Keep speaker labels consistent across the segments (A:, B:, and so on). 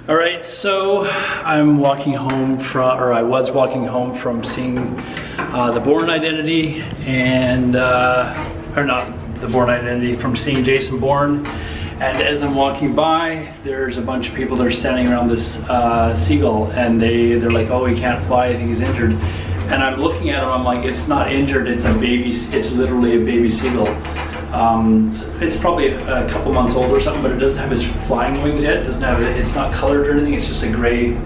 A: All right, so I'm walking home from, or I was walking home from seeing the Bourne Identity and, or not the Bourne Identity, from seeing Jason Bourne. And as I'm walking by, there's a bunch of people that are standing around this Seagull, and they're like, oh, he can't fly, I think he's injured. And I'm looking at him, I'm like, it's not injured, it's a baby, it's literally a baby Seagull. It's probably a couple months old or something, but it doesn't have his flying wings yet. It doesn't have it. It's not colored or anything. It's just a gray.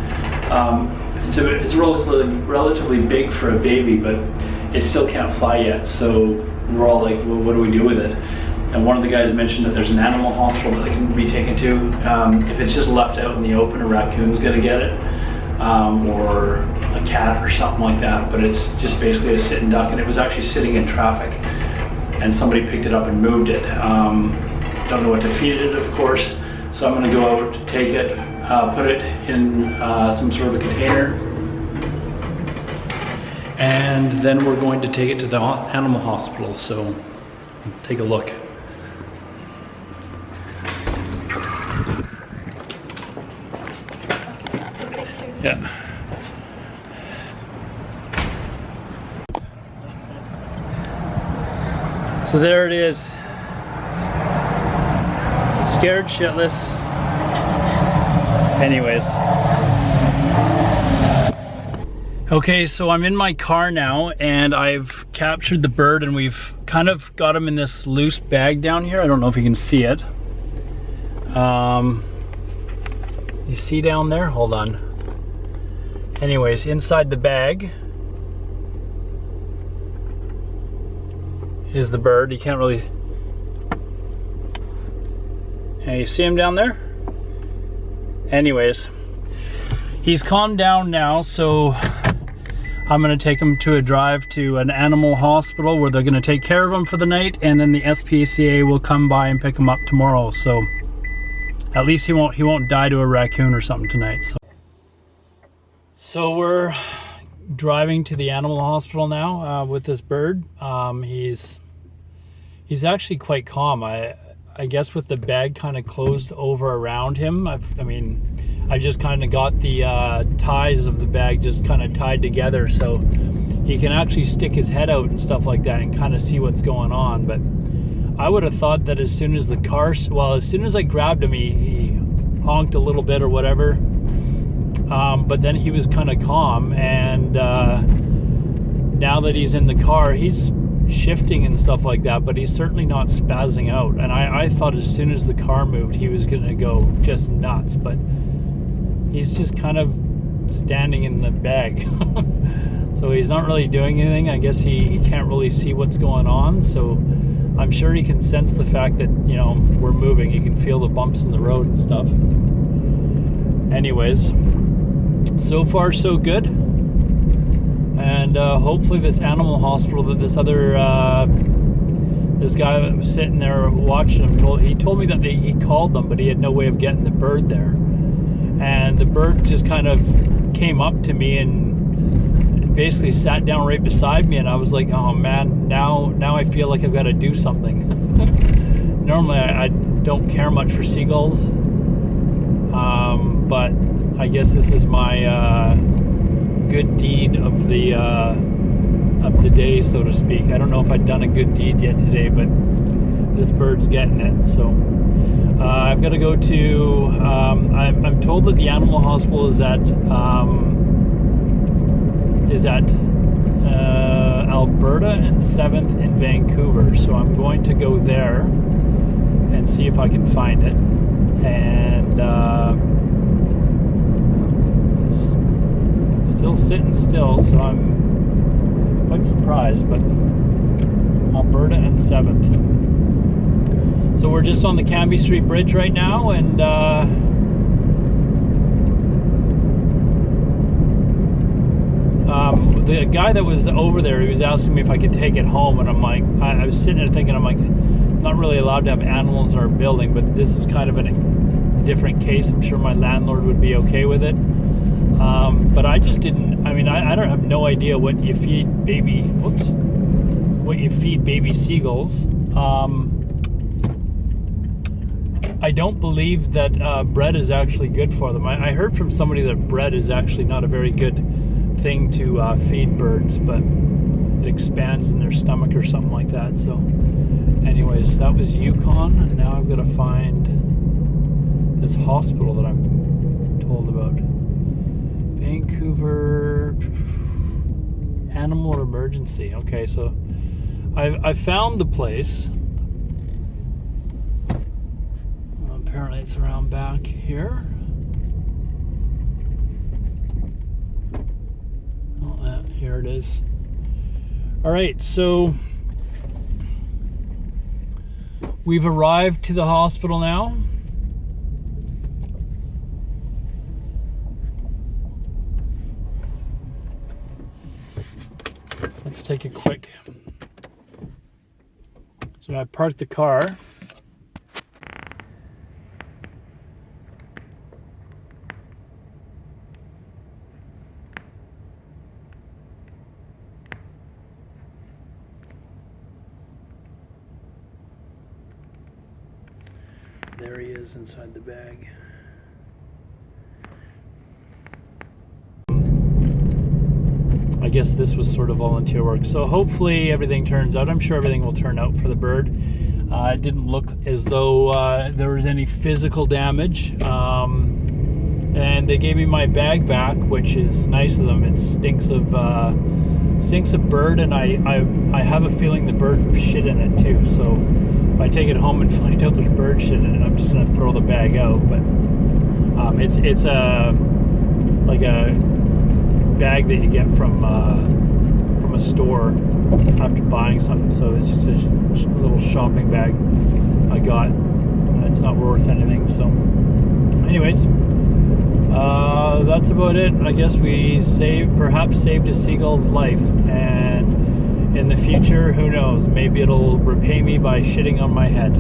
A: It's relatively big for a baby, but it still can't fly yet. So we're all like, well, what do we do with it? And one of the guys mentioned that there's an animal hospital that it can be taken to. If it's just left out in the open, a raccoon's gonna get it, or a cat or something like that. But it's just basically a sitting duck, and it was actually sitting in traffic. And somebody picked it up and moved it. Don't know what to feed it, of course. So I'm gonna go out, take it, put it in some sort of a container. And then we're going to take it to the animal hospital. So take a look. Yeah. So there it is, scared shitless. Anyways. Okay, so I'm in my car now and I've captured the bird, and we've kind of got him in this loose bag down here. I don't know if you can see it. You see down there? Hold on. Anyways, inside the bag is the bird. You can't really, yeah, you see him down there? Anyways, he's calmed down now, so I'm gonna take him to a drive to an animal hospital where they're gonna take care of him for the night, and then the SPCA will come by and pick him up tomorrow. So at least he won't die to a raccoon or something tonight. So we're driving to the animal hospital now with this bird. He's actually quite calm. I guess with the bag kind of closed over around him, I just kind of got the ties of the bag just kind of tied together, so he can actually stick his head out and stuff like that and kind of see what's going on. But I would have thought that as soon as as soon as I grabbed him, he honked a little bit or whatever. But then he was kind of calm, and now that he's in the car, he's shifting and stuff like that, but he's certainly not spazzing out. And I thought as soon as the car moved, he was gonna go just nuts, but he's just kind of standing in the bag. So he's not really doing anything. I guess he can't really see what's going on, so I'm sure he can sense the fact that, you know, we're moving. He can feel the bumps in the road and stuff. Anyways, so far so good. And hopefully this animal hospital that this guy that was sitting there watching him he told me that he called them, but he had no way of getting the bird there. And the bird just kind of came up to me and basically sat down right beside me, and I was like, oh man, now I feel like I've got to do something. Normally I don't care much for seagulls, but I guess this is my good deed of the day, so to speak. I don't know if I've done a good deed yet today, but this bird's getting it. So I've got to go to I'm told that the animal hospital is at Alberta and 7th in Vancouver, so I'm going to go there and see if I can find it. And still sitting still, so I'm quite surprised. But Alberta and 7th. So we're just on the Cambie Street Bridge right now, and the guy that was over there, he was asking me if I could take it home, and I'm like, I was sitting there thinking, I'm like, I'm not really allowed to have animals in our building, but this is kind of a different case. I'm sure my landlord would be okay with it. But I just didn't, I don't have no idea what you feed baby seagulls. I don't believe that bread is actually good for them. I heard from somebody that bread is actually not a very good thing to feed birds, but it expands in their stomach or something like that. So anyways, that was Yukon, and now I've got to find this hospital that I'm told about. Vancouver Animal Emergency. Okay, so I found the place. Apparently it's around back here. Oh, here it is. All right, so we've arrived to the hospital now. Let's take a quick. So I parked the car. There he is inside the bag. I guess this was sort of volunteer work. So hopefully everything turns out. I'm sure everything will turn out for the bird. It didn't look as though there was any physical damage. And they gave me my bag back, which is nice of them. It stinks of bird, and I have a feeling the bird shit in it too. So if I take it home and find out there's bird shit in it, I'm just gonna throw the bag out. But it's like a bag that you get from a store after buying something. So it's just a little shopping bag I got. It's not worth anything. So, anyways, that's about it. I guess we perhaps saved a seagull's life, and in the future, who knows? Maybe it'll repay me by shitting on my head.